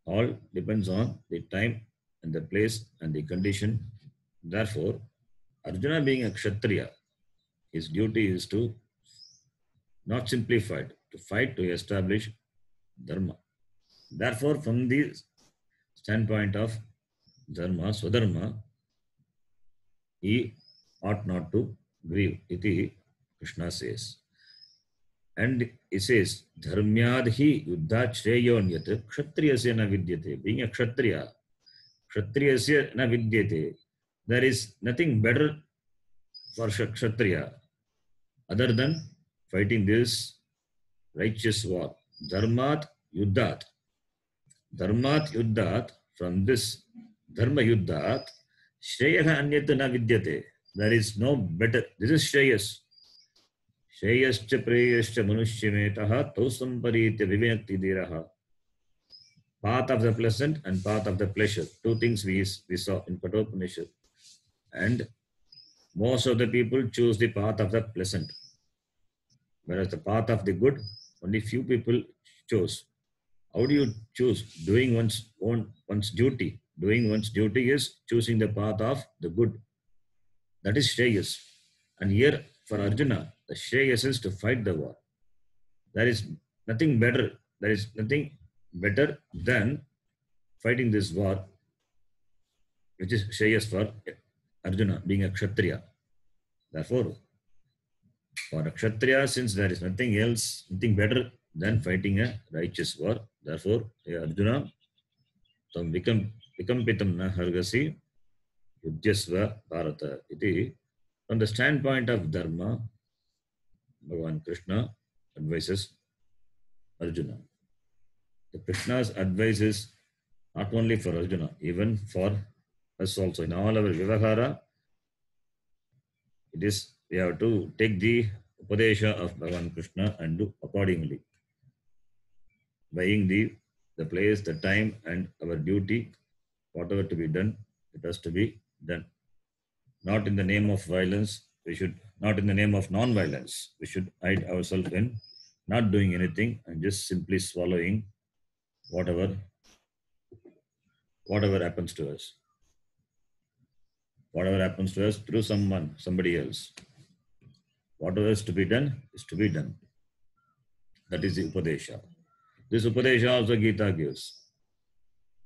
All depends on the time and the place and the condition. Therefore, Arjuna being a Kshatriya, his duty is to not simply fight, to fight to establish dharma. Therefore, from the standpoint of dharma, swadharma, he ought not to grieve. Iti Krishna says. And he says, Dharmyadhi yuddha shreyonyat kshatriyasya na vidyate. Being a kshatriya, kshatriyasya na vidyate. There is nothing better for kshatriya other than fighting this righteous war. Dharmat yuddhat. Dharmat yuddhat, from this dharma yuddhat, shreyaha anyat na vidyate. There is no better. This is shreyas. Shreyascha preyascha manushyametah tausam paritya vivenakti diraha. Path of the pleasant and path of the pleasure. Two things we saw in Kathopanishad. And most of the people choose the path of the pleasant. Whereas the path of the good, only few people chose. How do you choose? Doing one's duty. Doing one's duty is choosing the path of the good. That is Shreyas. And here for Arjuna, the Shreyas is to fight the war. There is nothing better. There is nothing better than fighting this war, which is Shreyas for Arjuna being a Kshatriya. Therefore, for a Kshatriya, since there is nothing else, nothing better than fighting a righteous war, therefore, Arjuna, tam vikampitam na hargasi yudyasva bharata. Iti, from the standpoint of dharma, Bhagavan Krishna advises Arjuna. The Krishna's advice is not only for Arjuna, even for us also. In all our vivahara, we have to take the Upadesha of Bhagavan Krishna and do accordingly. Buying the place, the time, and our duty, whatever to be done, it has to be done. Not in the name of violence, We should not in the name of non-violence. We should hide ourselves in not doing anything and just simply swallowing whatever happens to us. Whatever happens to us through somebody else. Whatever is to be done is to be done. That is the Upadesha. This Upadesha also Gita gives.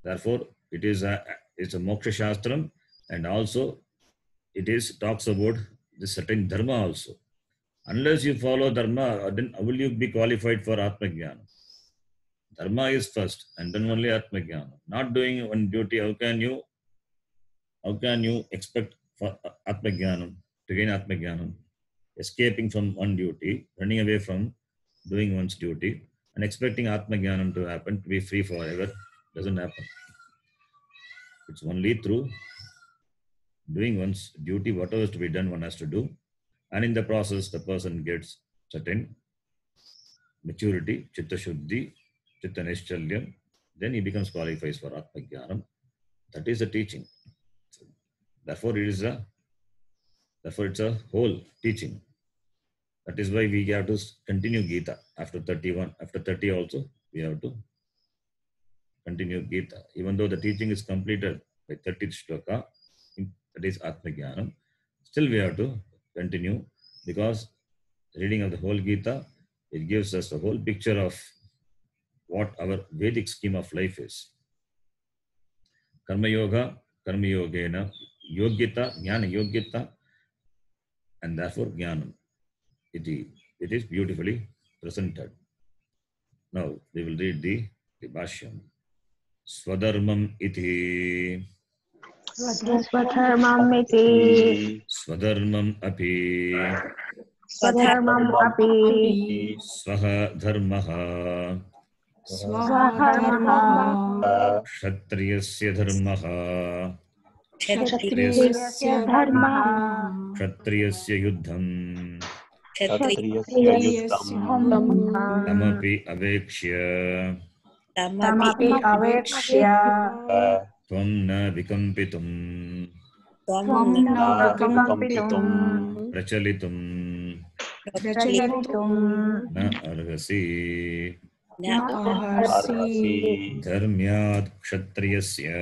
Therefore, it's a Moksha Shastram, and also it talks about the certain dharma also. Unless you follow dharma, then how will you be qualified for Atma Jnana? Dharma is first, and then only Atma Jnana. Not doing one duty, how can you expect for Atma Jnanam, to gain Atma Jnanam? Escaping from one duty, running away from doing one's duty, and expecting Atma Jnanam to happen, to be free forever, doesn't happen. It's only through doing one's duty, whatever is to be done, one has to do. And in the process, the person gets certain maturity, chitta shuddhi, chitta nischalyam. Then he becomes qualified for Atma Jnanam. That is the teaching. Therefore, it's a whole teaching. That is why we have to continue Gita after 31. After 30 also, we have to continue Gita. Even though the teaching is completed by 30th shloka, that is Atma Jnanam, still we have to continue, because reading of the whole Gita, it gives us the whole picture of what our Vedic scheme of life is. Karma Yoga, Karma Yogena, Yogyata, Jnana Yogyata, and therefore Jnanam. It is beautifully presented. Now we will read the Bhashyam. Swadharmam iti. Swadharmam iti. Swadharmam api. Swadharmam api. Swaha dharmaha. Swaha dharmaha. Kshatriyasya dharmaha. Kshatriyasya dharmaha. Kshatriyasya yuddham. Kshatriyasya yuddham. Tamapi avekshya. Tamapi avekshya. Tvam na vikampitum. Tvam na vikampitum. Prachalitum. Prachalitum. Na arhasi. Na aharsi. Dharmyat kshatriyasya.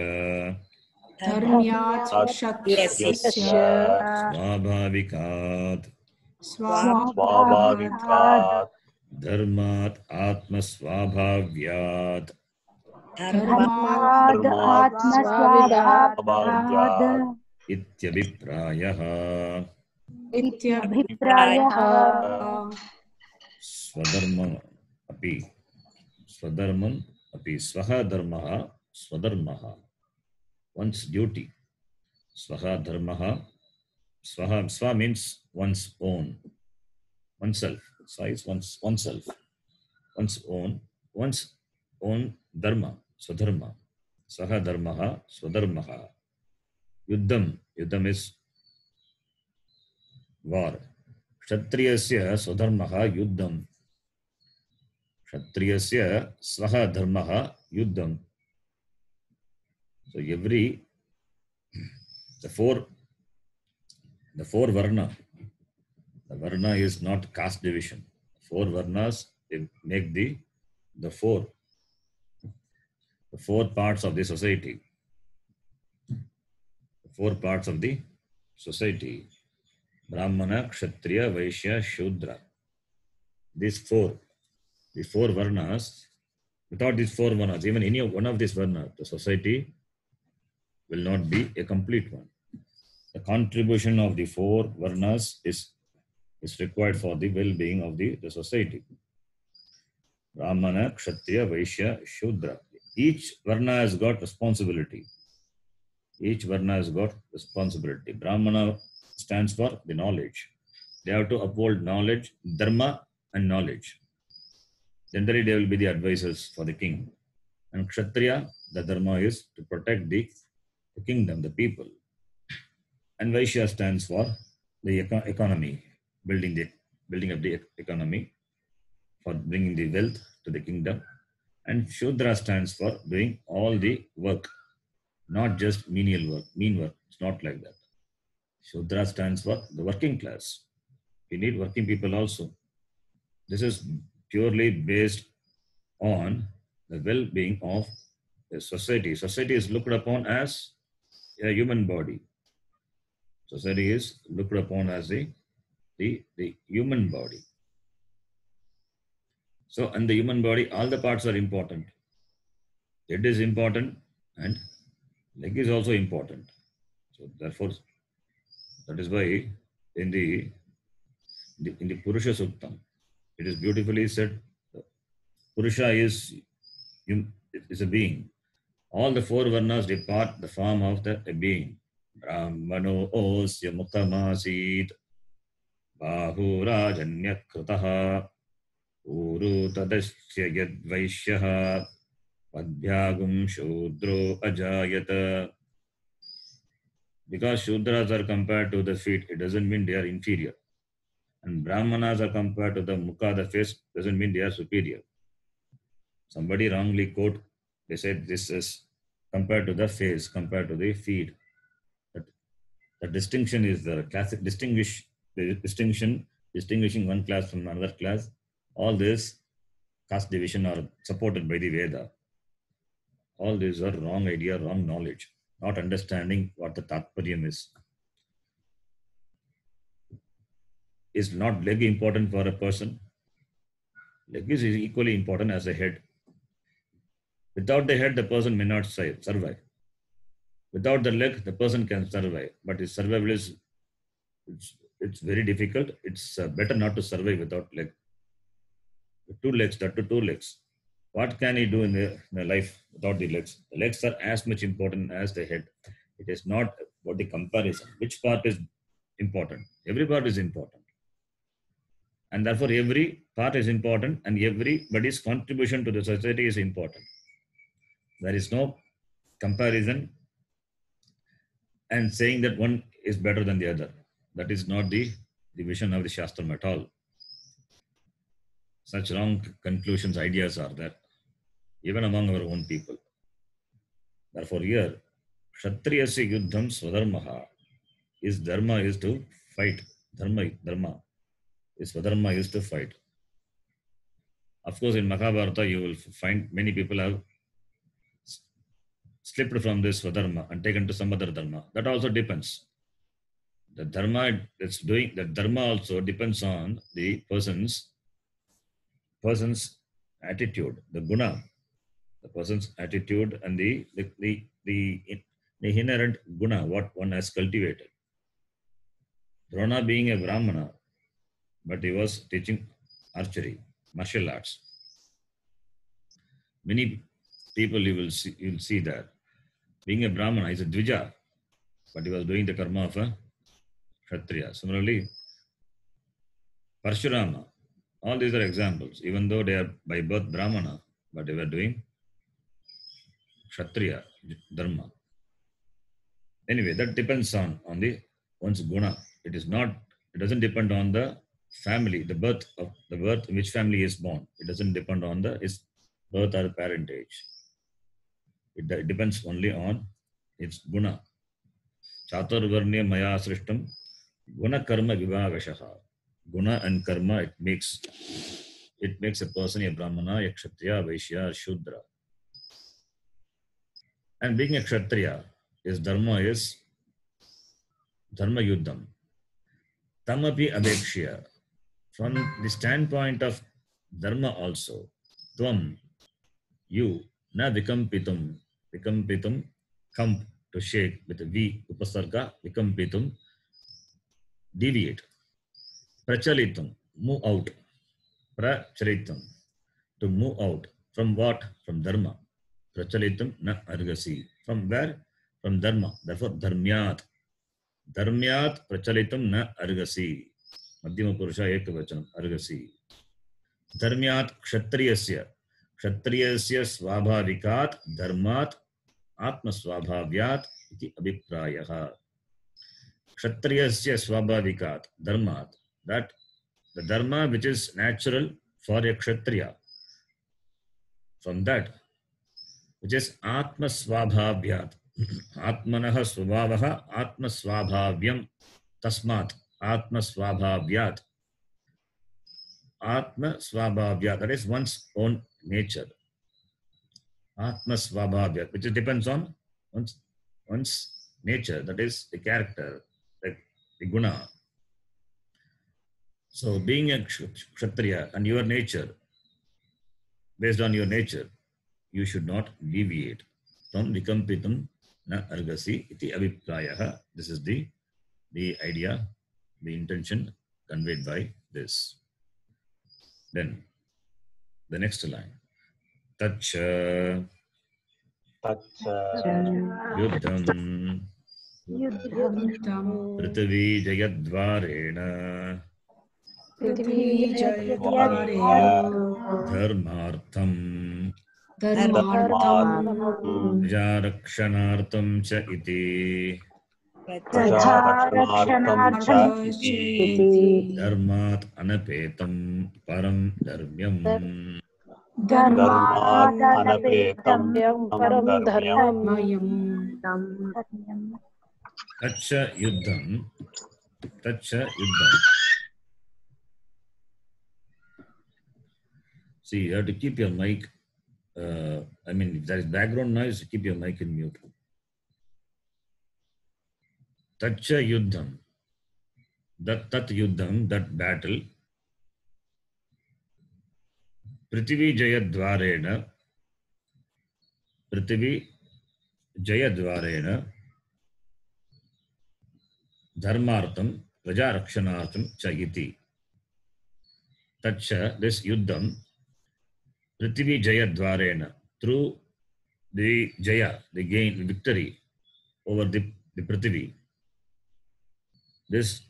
Dharmyat kshatriyasya. Swabhavikat. Swabhavikat. Dharmat atma swabhavyat. Dharmat atma swabhavyat. Ityabhiprayah. Ityabhiprayah. Swadharmam api. Swadharmam api. Swaha dharmaha. Swadharmaha. One's duty. Swaha dharmaha. Swa means one's own. Oneself. Swa is oneself. One's own dharma. Swadharma. Swaha dharmaha. Swadharmaha. Yuddham. Yuddham is war. Kshatriyasya swadharmaha yuddham. Kshatriyasya swaha dharmaha yuddham. So the four varna. The varna is not caste division. 4 varnas, they make the four parts of the society. The 4 parts of the society. Brahmana, Kshatriya, Vaishya, Shudra. These four varnas, without these 4 varnas, even any one of these varnas, the society will not be a complete one. The contribution of the 4 varnas is required for the well-being of the society. Brahmana, Kshatriya, Vaishya, Shudra. Each varna has got responsibility. Brahmana stands for the knowledge. They have to uphold knowledge, dharma and knowledge. Generally, they will be the advisors for the king. And Kshatriya, the dharma is to protect the kingdom, the people. And Vaishya stands for the economy, building up the economy, for bringing the wealth to the kingdom. And Shudra stands for doing all the work, not just menial work, mean work. It's not like that. Shudra stands for the working class. We need working people also. This is purely based on the well-being of the society. Society is looked upon as a human body. Society is looked upon as the human body. So, in the human body, all the parts are important. Head is important and leg is also important. So, therefore, that is why in the Purusha Suktam, it is beautifully said, Purusha is a being. All the four varnas depart the form of the being. Brahmano osya mukamasid bahurajanyakೃತಃ uru tadasya yadvaishyah padhyagum shudro ajayata. Because Shudras are compared to the feet, it doesn't mean they are inferior. And Brahmanas are compared to the mukha, the face, doesn't mean they are superior. Somebody wrongly quote, they said this is compared to the face, compared to the feet. The distinction is the classic distinguishing one class from another class. All this caste division are supported by the Veda. All these are wrong idea, wrong knowledge, not understanding what the Tatparyam is. Is not leg important for a person? Leg is equally important as a head. Without the head, the person may not survive. Without the leg, the person can survive, but his survival is it's very difficult. It's better not to survive without leg. With two legs, that to two legs. What can he do in the life without the legs? The legs are as much important as the head. It is not about the comparison. Which part is important? Every part is important. And therefore, every part is important and everybody's contribution to the society is important. There is no comparison and saying that one is better than the other. That is not the vision of the Shastram at all. Such wrong conclusions, ideas are there, even among our own people. Therefore, here, Kshatriyasya Yuddham Swadharmaha. His dharma is to fight. Dharma. His Swadharma is to fight. Of course, in Mahabharata, you will find many people have slipped from this Swadharma and taken to some other dharma. That also depends. The dharma that's doing, the dharma also depends on the person's attitude, the guna, the person's attitude and the inherent guna, what one has cultivated. Drona being a Brahmana, but he was teaching archery, martial arts. Many people you will see that. Being a Brahmana, he's a Dvija, but he was doing the karma of a Kshatriya. Similarly, Parshurama, all these are examples. Even though they are by birth Brahmana, but they were doing Kshatriya dharma. Anyway, that depends on the one's guna. It doesn't depend on the family, the birth in which family he is born. It doesn't depend on his birth or parentage. It depends only on its guna. Chaturvarnya maya srishtam guna karma vivavashaha. Guna and karma, it makes a person a Brahmana, a Kshatriya, a Vaishya, a Shudra. And being a Kshatriya, his dharma is dharma yuddham. Tamapi abhekshya. From the standpoint of dharma also, tvam, you, na vikampitum, kamp, to shake with a V, upasarga, vikampitum, deviate. Prachalitum, move out. Prachalitum, to move out. From what? From dharma. Prachalitum na argasi. From where? From dharma. Therefore, dharmyat. Dharmyat prachalitum na argasi. Madhyama Purusha Ekavachanam, argasi. Dharmyat kshatriyasya. Kshatriyasya svabhavikat dharmat atma svabhavyat iti abhiprayaha. Kshatriyasya svabhavikat dharmat. That the dharma which is natural for a Kshatriya. From that, which is Atma Swabhavyat. Atmanaha Swabhavaha Atma Swabhavyam Tasmat Atma Swabhavyat. Atma Swabhavyat, that is one's own nature. Atma Swabhavyat, which depends on one's nature, that is the character, the guna. So being a Kshatriya and your nature, based on your nature, you should not deviate. Tam vikampitam na argasi iti abhiprayah. This is the idea, the intention conveyed by this. Then the next line. Tacha yuddham Yuddham prithvi jayadvarena Prithvijayadvarena dharmartham Dharmartham prajarakshanartham cha iti Prajarakshanartham iti dharmat anapetam param dharmyam. dharmātanapetam param param mayam. dharmam. Tacha yuddham. See, you have to keep your mic. I mean, if there is background noise, keep your mic in mute. Tacha yuddham. Tat yuddham, that battle. Prithvi jayadvarena dharmartham prajarakshanartham chayiti. Tacha, this yuddham, Prithvi jayadvarena, through the jaya, the gain, the victory over the Prithvi. This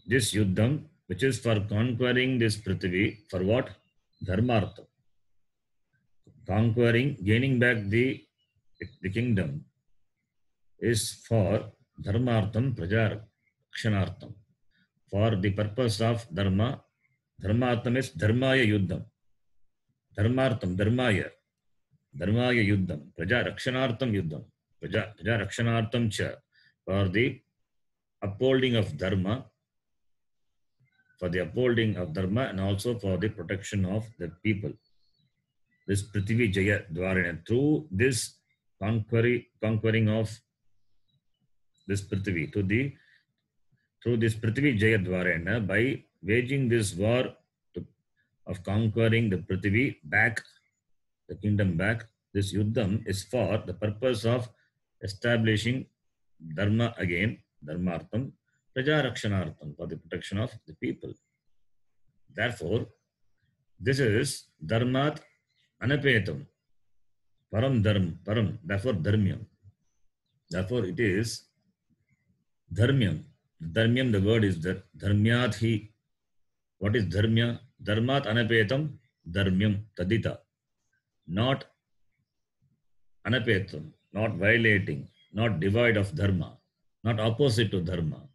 yuddham, which is for conquering this Prithvi, for what? Dharmartham. Conquering, gaining back the kingdom is for dharmartham prajarakshanartham. For the purpose of dharma. Dharmartham is dharmaya yuddham. Dharmartham, dharmaya yuddham. Prajarakshanartham yuddham. Prajarakshanartham cha. For the upholding of dharma. For the upholding of dharma and also for the protection of the people. This Prithvi Jaya Dvarena, through this conquering of this Prithvi, through this Prithvi Jaya Dvarena, by waging this war of conquering the Prithvi back, the kingdom back, this Yuddham is for the purpose of establishing Dharma again, Dharmartham, Prajarakshanartham, for the protection of the people. Therefore, this is Dharmat Anapetam, Param Param, therefore Dharmyam. Therefore, it is Dharmyam. Dharmyam, the word is Dharmyat hi. What is Dharmya? Dharmat Anapetam, Dharmyam, Tadita. Not Anapetam, not violating, not devoid of Dharma, not opposite to Dharma.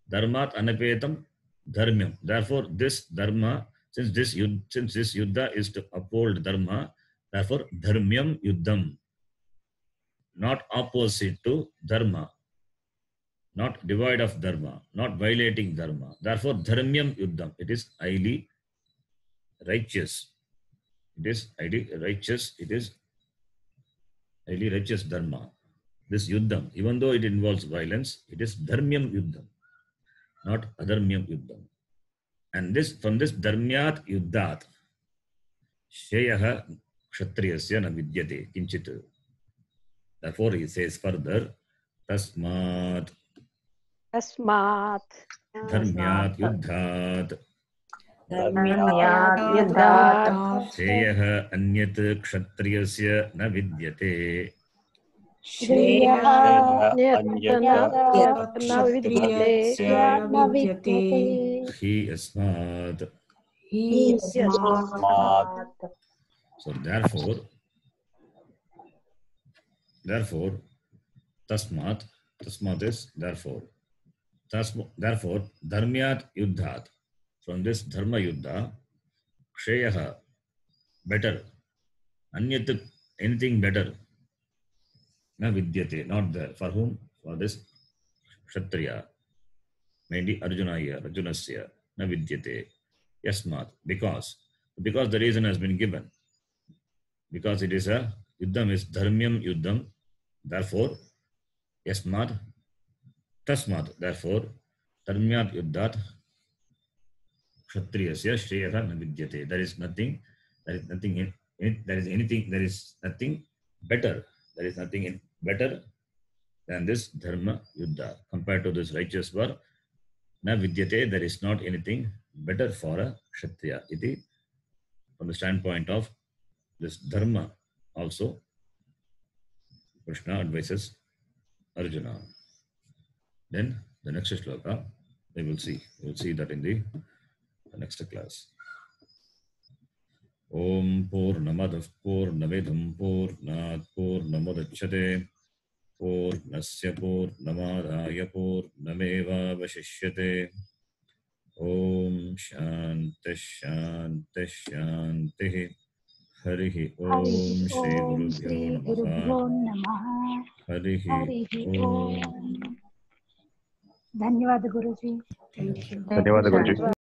Dharmat Anapetam, Dharmyam. Therefore, this Dharma, since this Yuddha is to uphold Dharma, therefore, Dharmyam Yuddham. Not opposite to Dharma, not devoid of Dharma, not violating Dharma. Therefore, Dharmyam Yuddham. It is highly righteous. It is highly righteous. It is highly righteous Dharma. This Yuddham, even though it involves violence, it is Dharmyam Yuddham, not Adharmyam Yuddham. And this, from this Dharmyat Yuddhat, Sheyaha Kshatriyasya na vidyate kinchit. Therefore, he says further, Tasmat Dharmyat Yuddhat Sheyaha Anyat Kshatriyasya na vidyate. He asmat. So therefore, tasmat is therefore. Therefore, dharmyat yuddhat, from this dharma yuddha, ksheyaha, better, anyat, anything better, na vidyate, not there. For whom? For this kshatriya. mainly Arjuna here, Arjunasya, na vidyate. Yasmat, because the reason has been given. Because it is a yuddham is dharmyam yuddham, therefore yasmat tasmat, therefore dharmyat yuddhat kshatriyasya shreyah na vidyate. There is nothing in it, there is nothing better. There is nothing better than this dharma yuddha. Compared to this righteous war, na vidyate, there is not anything better for a kshatriya. Iti, from the standpoint of this dharma also, Krishna advises Arjuna. Then the next shloka, we will see that in the next class. Om Purnamadav Purnamidam Purnat Purnamudachyate Purnasya Purnamadaya Purnameva Vashishyate. Om Shanti Shanti Shanti. Harihi Om Shri Gurubhyo Namaha. Harihi Om. धन्यवाद गुरुजी. Thank you. धन्यवाद गुरुजी.